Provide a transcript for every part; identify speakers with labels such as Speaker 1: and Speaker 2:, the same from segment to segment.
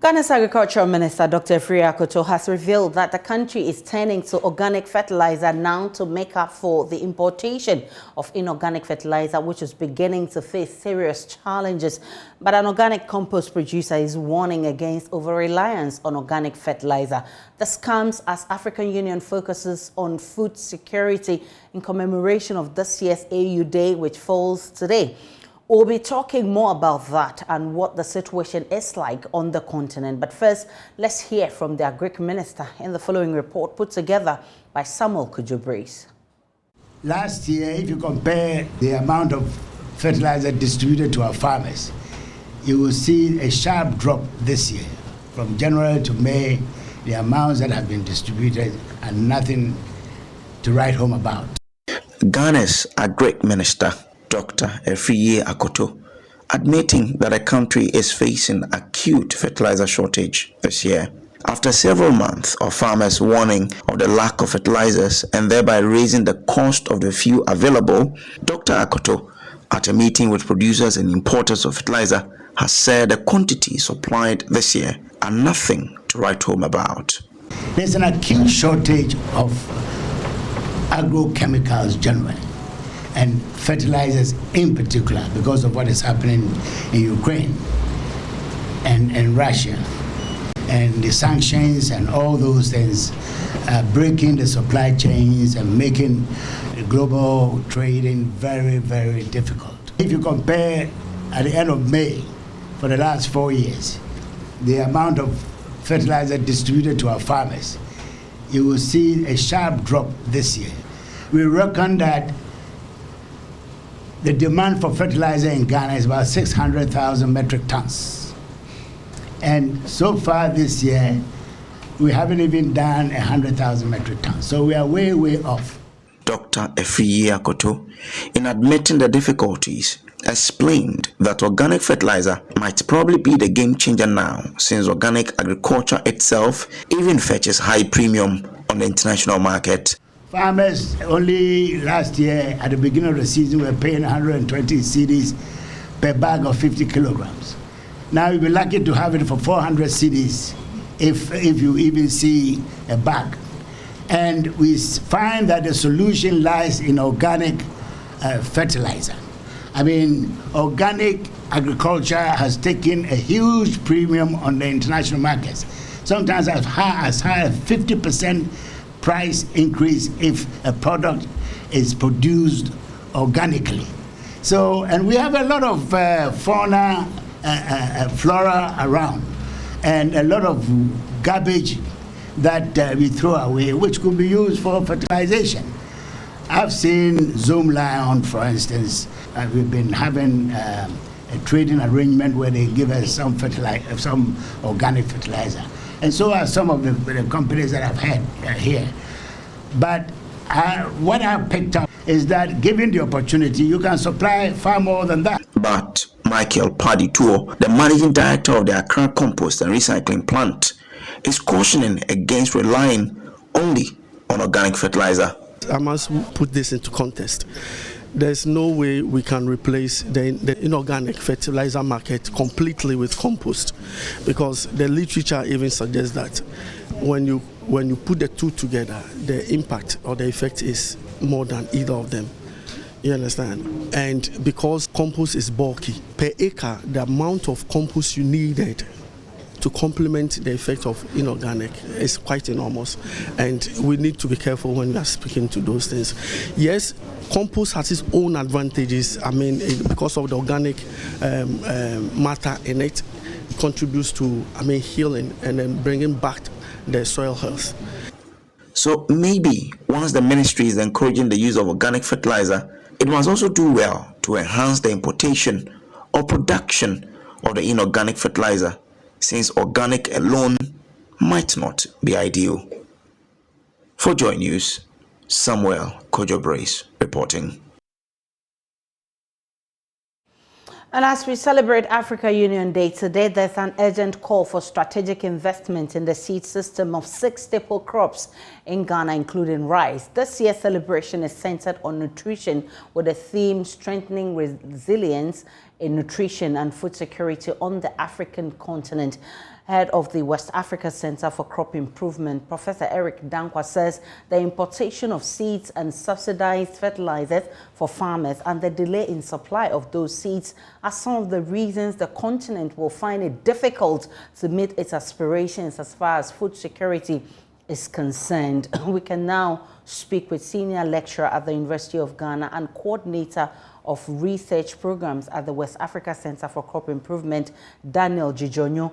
Speaker 1: Ghana's Agricultural Minister Dr. Akoto has revealed that the country is turning to organic fertilizer now to make up for the importation of inorganic fertilizer, which is beginning to face serious challenges. But an organic compost producer is warning against over-reliance on organic fertilizer. This comes as African Union focuses on food security in commemoration of this year's AU Day, which falls today. We'll be talking more about that and what the situation is like on the continent. But first, let's hear from the Agric Minister in the following report put together by Samuel Kujubris.
Speaker 2: Last year, if you compare the amount of fertilizer distributed to our farmers, you will see a sharp drop this year. From January to May, the amounts that have been distributed are nothing to write home about.
Speaker 3: Ghana's Agric Minister Dr. Akoto, admitting that the country is facing acute fertilizer shortage this year. After several months of farmers warning of the lack of fertilizers and thereby raising the cost of the few available, Dr. Akoto, at a meeting with producers and importers of fertilizer, has said the quantities supplied this year are nothing to write home about.
Speaker 2: There's an acute shortage of agrochemicals generally, and fertilizers in particular, because of what is happening in Ukraine and Russia, and the sanctions and all those things breaking the supply chains and making global trading very, very difficult. If you compare at the end of May for the last 4 years, the amount of fertilizer distributed to our farmers, you will see a sharp drop this year. We reckon that the demand for fertilizer in Ghana is about 600,000 metric tons. And so far this year, we haven't even done 100,000 metric tons. So we are way, way off.
Speaker 3: Dr. Akoto, in admitting the difficulties, explained that organic fertilizer might probably be the game changer now, since organic agriculture itself even fetches high premium on the international market.
Speaker 2: Farmers only last year at the beginning of the season were paying 120 cedis per bag of 50 kilograms. Now you'll be lucky to have it for 400 cedis if you even see a bag. And we find that the solution lies in organic fertilizer. I mean, organic agriculture has taken a huge premium on the international markets, sometimes as high as 50% price increase if a product is produced organically. So, and we have a lot of fauna, flora around, and a lot of garbage that we throw away, which could be used for fertilization. I've seen Zoom Lion, for instance. We've been having a trading arrangement where they give us some organic fertilizer. And so are some of the companies that I've had here. But what I've picked up is that given the opportunity, you can supply far more than that.
Speaker 3: But Michael Padituo, the managing director of the Accra Compost and Recycling Plant, is cautioning against relying only on organic fertilizer.
Speaker 4: I must put this into context. There's no way we can replace the inorganic fertilizer market completely with compost, because the literature even suggests that when you put the two together, the impact or the effect is more than either of them. You understand? And because compost is bulky, per acre, the amount of compost you needed to complement the effect of inorganic is quite enormous, and we need to be careful when we are speaking to those things. Yes, compost has its own advantages. I mean, because of the organic matter in it, contributes to, healing and then bringing back the soil health.
Speaker 3: So maybe once the ministry is encouraging the use of organic fertilizer, it must also do well to enhance the importation or production of the inorganic fertilizer, since organic alone might not be ideal. For JoyNews, Samuel Kujubris reporting.
Speaker 1: And as we celebrate Africa Union Day today, there's an urgent call for strategic investment in the seed system of 6 staple crops in Ghana, including rice. This year's celebration is centered on nutrition, with the theme strengthening resilience in nutrition and food security on the African continent. Head of the West Africa Center for Crop Improvement, Professor Eric Dankwa, says the importation of seeds and subsidized fertilizers for farmers and the delay in supply of those seeds are some of the reasons the continent will find it difficult to meet its aspirations as far as food security is concerned. We can now speak with senior lecturer at the University of Ghana and coordinator of research programs at the West Africa Center for Crop Improvement, Daniel Jijonyo,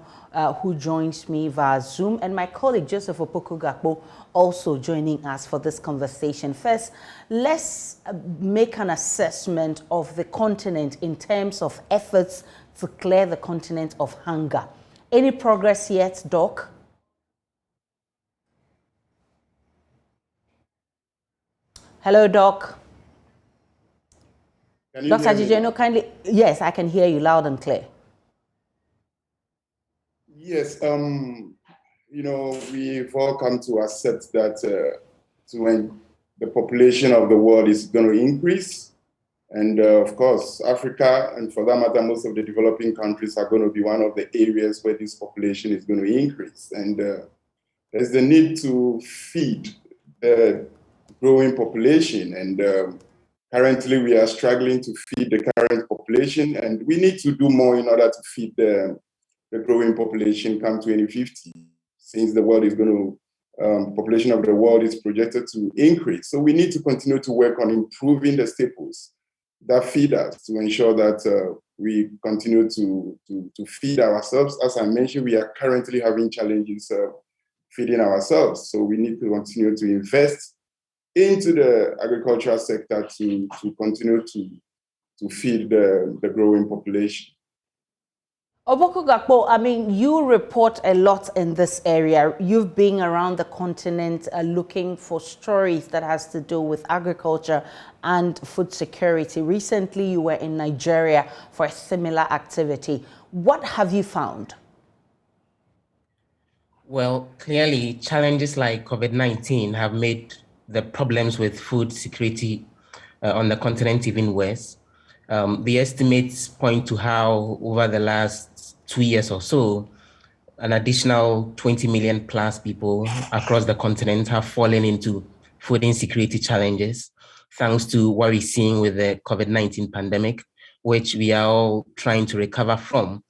Speaker 1: who joins me via Zoom, and my colleague Joseph Opoku-Gakpo also joining us for this conversation. First, let's make an assessment of the continent in terms of efforts to clear the continent of hunger. Any progress yet, Doc? Hello, Doc. Dr. Jijonyo, kindly. Yes, I can hear you loud and clear.
Speaker 5: Yes, we've all come to accept that when the population of the world is going to increase, and of course, Africa, and for that matter, most of the developing countries are going to be one of the areas where this population is going to increase. And there's the need to feed the growing population, and currently we are struggling to feed the current population, and we need to do more in order to feed the growing population come 2050, since the world is going to, population of the world is projected to increase. So we need to continue to work on improving the staples that feed us to ensure that we continue to feed ourselves. As I mentioned, we are currently having challenges feeding ourselves. So we need to continue to invest into the agricultural sector to continue to feed the growing population.
Speaker 1: Opoku-Gakpo, I mean, you report a lot in this area. You've been around the continent looking for stories that has to do with agriculture and food security. Recently, you were in Nigeria for a similar activity. What have you found?
Speaker 6: Well, clearly, challenges like COVID-19 have made the problems with food security on the continent even worse. The estimates point to how over the last 2 years or so, an additional 20 million plus people across the continent have fallen into food insecurity challenges, thanks to what we're seeing with the COVID-19 pandemic, which we are all trying to recover from.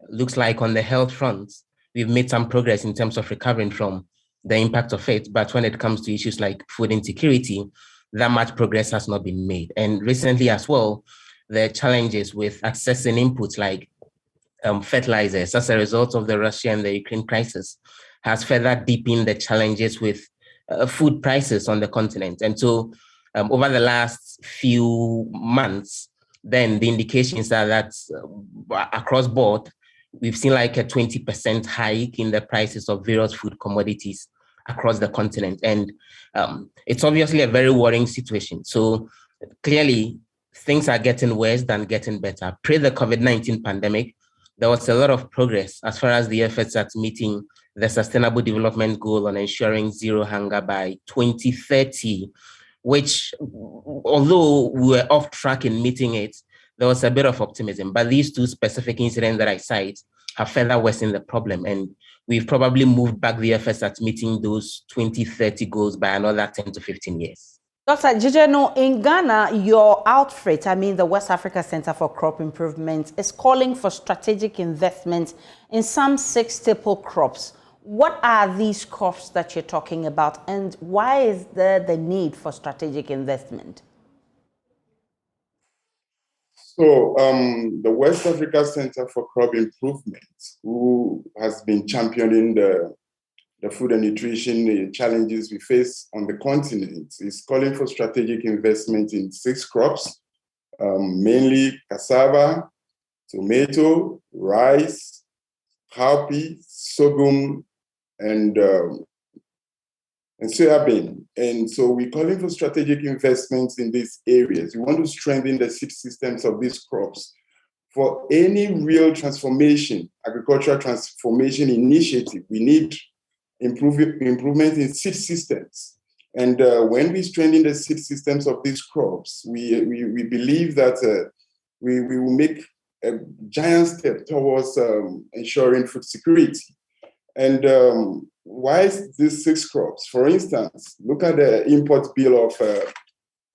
Speaker 6: Looks like on the health front, we've made some progress in terms of recovering from the impact of it. But when it comes to issues like food insecurity, that much progress has not been made. And recently as well, the challenges with accessing inputs like fertilizers as a result of the Russia and the Ukraine crisis has further deepened the challenges with food prices on the continent. And so over the last few months, then the indications are that across board, we've seen like a 20% hike in the prices of various food commodities across the continent. And it's obviously a very worrying situation. So clearly, things are getting worse than getting better. Pre the COVID-19 pandemic, there was a lot of progress as far as the efforts at meeting the Sustainable Development Goal on ensuring zero hunger by 2030, which, although we were off track in meeting it, there was a bit of optimism. But these two specific incidents that I cite have further worsened the problem. And we've probably moved back the efforts at meeting those 2030 goals by another 10 to 15 years.
Speaker 1: Dr. Jijonyo, in Ghana, your outfit, I mean the West Africa Center for Crop Improvement, is calling for strategic investment in some 6 staple crops. What are these crops that you're talking about, and why is there the need for strategic investment?
Speaker 5: So the West Africa Center for Crop Improvement, who has been championing the food and nutrition challenges we face on the continent, is calling for strategic investment in 6 crops, mainly cassava, tomato, rice, cowpea, sorghum, and soybean. And so we're calling for strategic investments in these areas. We want to strengthen the seed systems of these crops. For any real transformation, agricultural transformation initiative, we need improvement in seed systems. And when we strengthen the seed systems of these crops, we believe that we will make a giant step towards ensuring food security. And why is these 6 crops? For instance, look at the import bill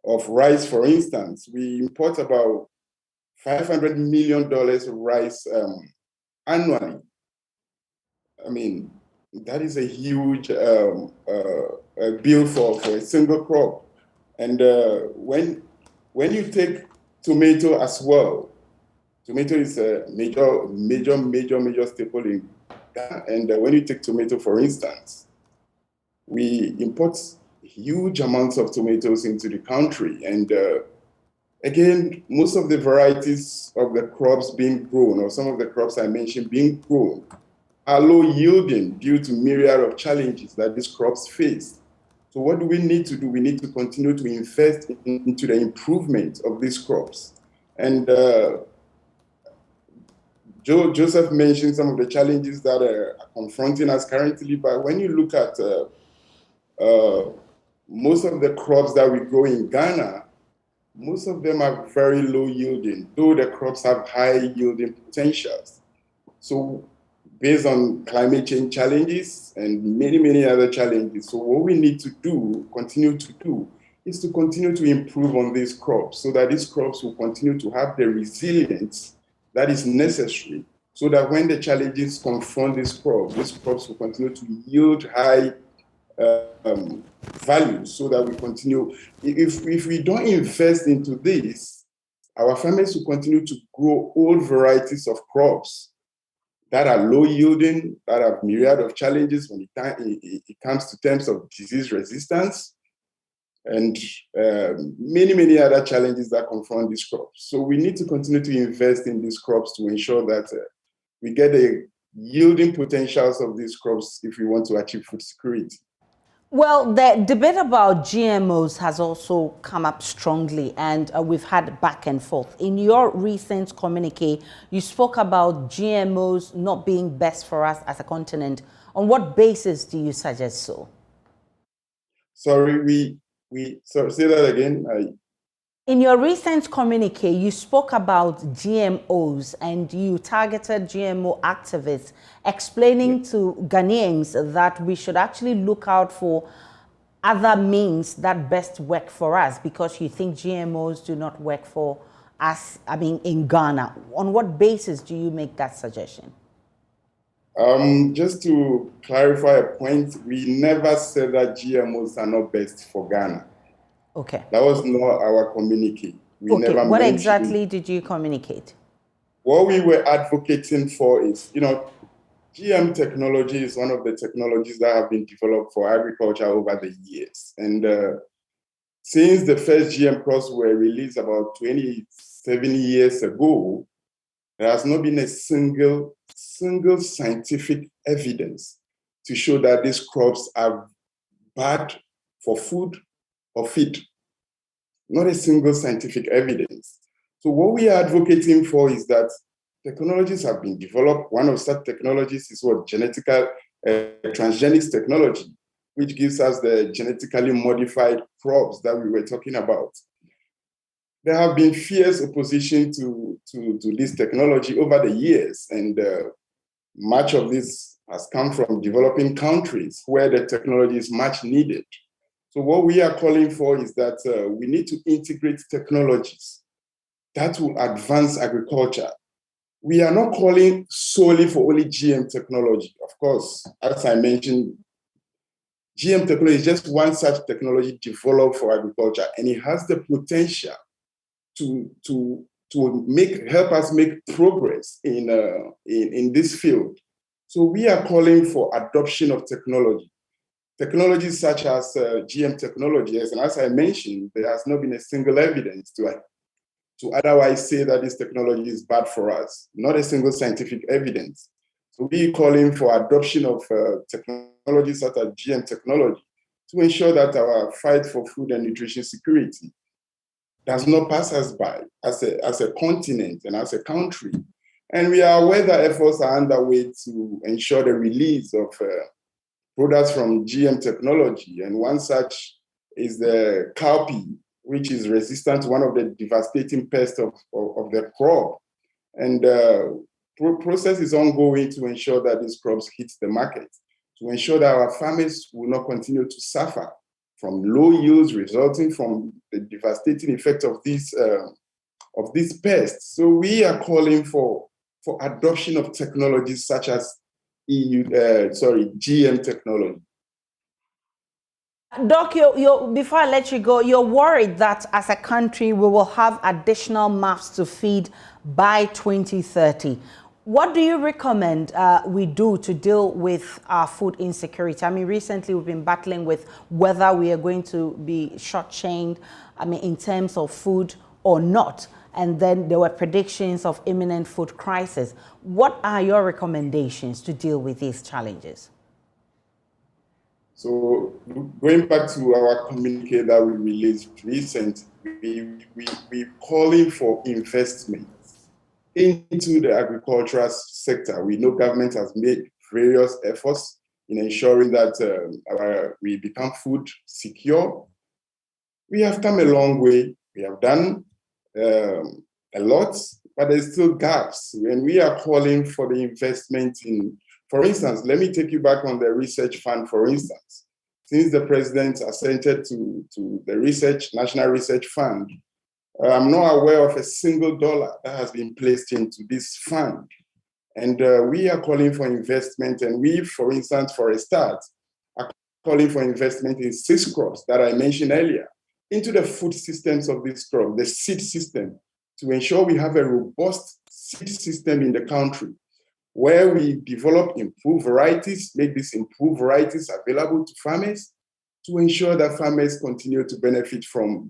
Speaker 5: of rice, for instance. We import about $500 million of rice annually. I mean, that is a huge bill for a single crop. And when you take tomato as well, tomato is a major staple in Ghana. And when you take tomato, for instance, we import huge amounts of tomatoes into the country. And again, most of the varieties of the crops being grown, or some of the crops I mentioned being grown, are low yielding due to myriad of challenges that these crops face. So what do we need to do? We need to continue to invest into the improvement of these crops. And Joseph mentioned some of the challenges that are confronting us currently, but when you look at most of the crops that we grow in Ghana, most of them are very low yielding, though the crops have high yielding potentials. So based on climate change challenges and many other challenges, so what we need to do, continue to do, is to continue to improve on these crops so that these crops will continue to have the resilience that is necessary, so that when the challenges confront these crops will continue to yield high value, so that we continue. If we don't invest into this, our farmers will continue to grow old varieties of crops that are low yielding, that have myriad of challenges when it comes to terms of disease resistance and many other challenges that confront these crops. So we need to continue to invest in these crops to ensure that we get the yielding potentials of these crops if we want to achieve food security.
Speaker 1: Well, the debate about GMOs has also come up strongly, and we've had back and forth. In your recent communique, you spoke about GMOs not being best for us as a continent. On what basis do you suggest so?
Speaker 5: Sorry, sorry, say that again.
Speaker 1: In your recent communique, you spoke about GMOs and you targeted GMO activists, explaining to Ghanaians that we should actually look out for other means that best work for us, because you think GMOs do not work for us, in Ghana. On what basis do you make that suggestion?
Speaker 5: Just to clarify a point, we never said that GMOs are not best for Ghana.
Speaker 1: Okay.
Speaker 5: That was not our communique.
Speaker 1: What exactly did you communicate?
Speaker 5: What we were advocating for is, GM technology is one of the technologies that have been developed for agriculture over the years. And since the first GM crops were released about 27 years ago, there has not been a single scientific evidence to show that these crops are bad for food or feed. Not a single scientific evidence. So what we are advocating for is that technologies have been developed. One of such technologies is transgenics technology, which gives us the genetically modified crops that we were talking about. There have been fierce opposition to this technology over the years, and much of this has come from developing countries where the technology is much needed. So what we are calling for is that we need to integrate technologies that will advance agriculture. We are not calling solely for only GM technology. Of course, as I mentioned, GM technology is just one such technology developed for agriculture, and it has the potential to help us make progress in this field. So we are calling for adoption of technology. Technologies such as GM technologies, and as I mentioned, there has not been a single evidence to otherwise say that this technology is bad for us, not a single scientific evidence. So we are calling for adoption of technologies such as GM technology to ensure that our fight for food and nutrition security does not pass us by as a continent and as a country. And we are aware that efforts are underway to ensure the release of products from GM technology, and one such is the cowpea, which is resistant to one of the devastating pests of the crop. And process is ongoing to ensure that these crops hit the market, to ensure that our farmers will not continue to suffer from low yields resulting from the devastating effect of these pests. So we are calling for adoption of technologies such as GM technology.
Speaker 1: Doc, before I let you go, you're worried that as a country we will have additional mouths to feed by 2030. What do you recommend we do to deal with our food insecurity? I mean, recently we've been battling with whether we are going to be short-chained, in terms of food or not. And then there were predictions of imminent food crisis. What are your recommendations to deal with these challenges?
Speaker 5: So going back to our communique that we released recently, we're calling for investment into the agricultural sector. We know government has made various efforts in ensuring that we become food secure. We have come a long way. We have done a lot, but there's still gaps. And we are calling for the investment in, for instance, let me take you back on the research fund, for instance. Since the president assented to the National Research Fund, I'm not aware of a single dollar that has been placed into this fund. And we are calling for investment. And we, for instance, for a start, are calling for investment in 6 crops that I mentioned earlier, into the food systems of this crop, the seed system, to ensure we have a robust seed system in the country, where we develop improved varieties, make these improved varieties available to farmers, to ensure that farmers continue to benefit from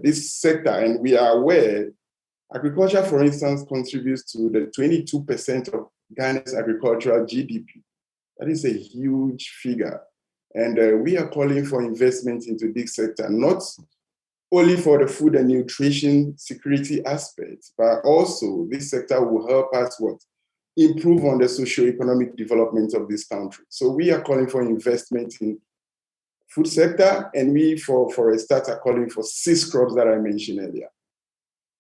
Speaker 5: this sector. And we are aware, agriculture, for instance, contributes to the 22% of Ghana's agricultural GDP. That is a huge figure. And we are calling for investment into this sector, not only for the food and nutrition security aspect, but also this sector will help us improve on the socio-economic development of this country. So we are calling for investment in food sector, and we, for a start, are calling for 6 crops that I mentioned earlier.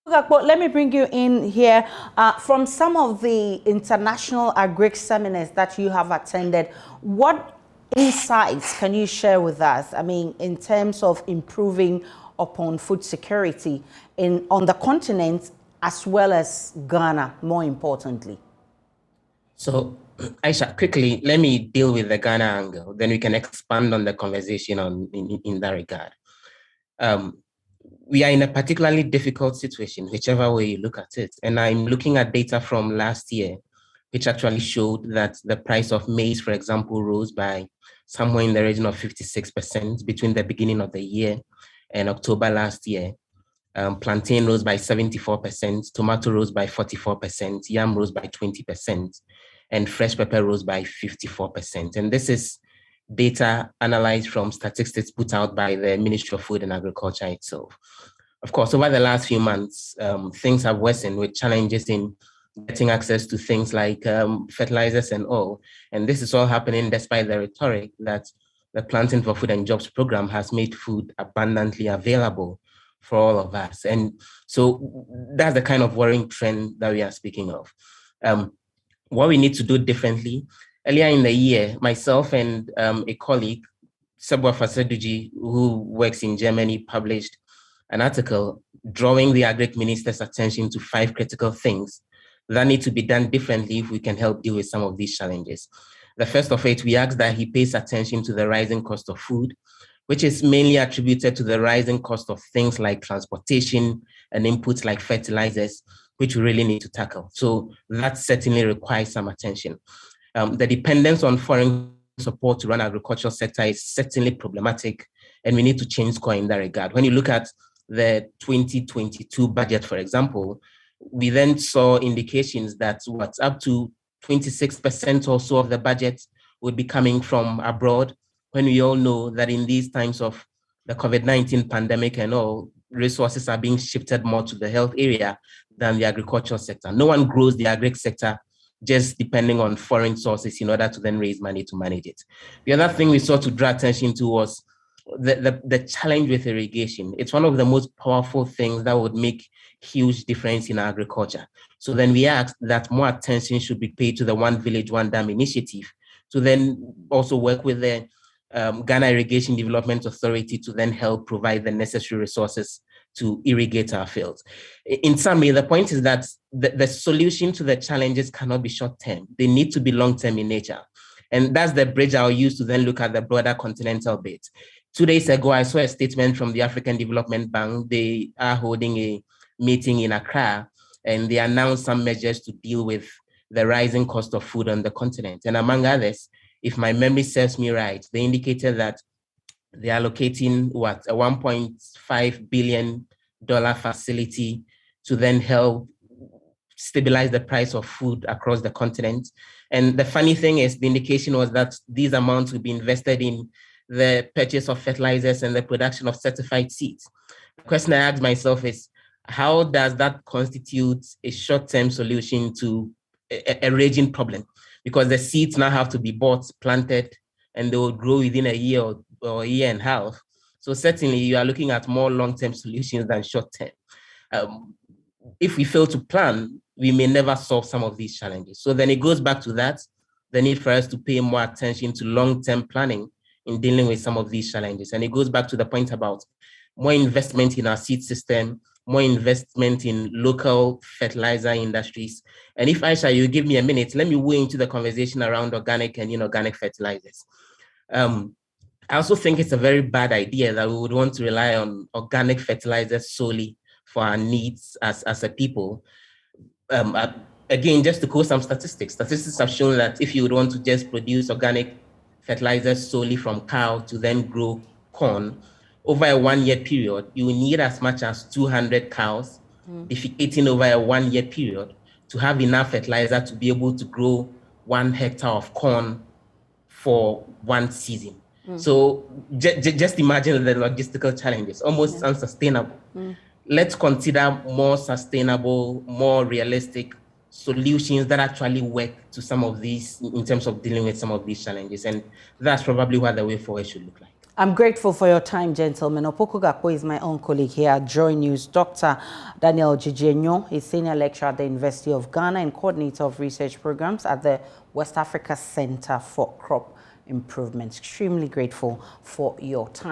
Speaker 1: But let me bring you in here. From some of the international agri seminars that you have attended, what insights can you share with us? In terms of improving upon food security on the continent as well as Ghana, more importantly? So,
Speaker 6: Aisha, quickly, let me deal with the Ghana angle. Then we can expand on the conversation in that regard. We are in a particularly difficult situation, whichever way you look at it. And I'm looking at data from last year, which actually showed that the price of maize, for example, rose by somewhere in the region of 56% between the beginning of the year and October last year. Plantain rose by 74%, tomato rose by 44%, yam rose by 20%, and fresh pepper rose by 54%. And this is data analyzed from statistics put out by the Ministry of Food and Agriculture itself. Of course, over the last few months, things have worsened with challenges in getting access to things like fertilizers and all. And this is all happening despite the rhetoric that the Planting for Food and Jobs program has made food abundantly available for all of us. And so that's the kind of worrying trend that we are speaking of. What we need to do differently, earlier in the year, myself and a colleague, Sebwa Faseduji, who works in Germany, published an article drawing the Agric Minister's attention to 5 critical things that need to be done differently if we can help deal with some of these challenges. The first of it, we asked that he pays attention to the rising cost of food, which is mainly attributed to the rising cost of things like transportation and inputs like fertilizers, which we really need to tackle. So that certainly requires some attention. The dependence on foreign support to run agricultural sector is certainly problematic, and we need to change course in that regard. When you look at the 2022 budget, for example, we then saw indications that up to 26% or so of the budget would be coming from abroad, when we all know that in these times of the COVID-19 pandemic and all, resources are being shifted more to the health area than the agricultural sector. No one grows the agri sector just depending on foreign sources in order to then raise money to manage it. The other thing we sought to draw attention to was the challenge with irrigation. It's one of the most powerful things that would make huge difference in agriculture. So then we asked that more attention should be paid to the One Village, One Dam initiative, to then also work with the Ghana Irrigation Development Authority to then help provide the necessary resources to irrigate our fields. In summary, the point is that the solution to the challenges cannot be short-term. They need to be long-term in nature. And that's the bridge I'll use to then look at the broader continental bit. 2 days ago, I saw a statement from the African Development Bank. They are holding a meeting in Accra, and they announced some measures to deal with the rising cost of food on the continent. And among others, if my memory serves me right, they indicated that they are allocating a $1.5 billion facility to then help stabilize the price of food across the continent. And the funny thing is, the indication was that these amounts will be invested in the purchase of fertilizers and the production of certified seeds. The question I asked myself is, how does that constitute a short-term solution to a raging problem? Because the seeds now have to be bought, planted, and they will grow within a year or a year and a half. So certainly you are looking at more long-term solutions than short-term. If we fail to plan, we may never solve some of these challenges. So then it goes back to that, the need for us to pay more attention to long-term planning in dealing with some of these challenges. And it goes back to the point about more investment in our seed system, more investment in local fertilizer industries. And if Aisha, you give me a minute, let me weigh into the conversation around organic and inorganic fertilizers. I also think it's a very bad idea that we would want to rely on organic fertilizers solely for our needs as a people. Again, just to quote some statistics have shown that if you would want to just produce organic fertilizers solely from cow to then grow corn, over a 1 year period, you will need as much as 200 cows defecating over a 1 year period to have enough fertilizer to be able to grow 1 hectare of corn for 1 season. So just imagine the logistical challenges, almost unsustainable. Let's consider more sustainable, more realistic solutions that actually work to some of these in terms of dealing with some of these challenges. And that's probably what the way forward should look like.
Speaker 1: I'm grateful for your time, gentlemen. Opoku Gakpo is my own colleague here at JoyNews. Dr. Daniel Jijenyo is senior lecturer at the University of Ghana and coordinator of research programs at the West Africa Center for Crop Improvement. Extremely grateful for your time.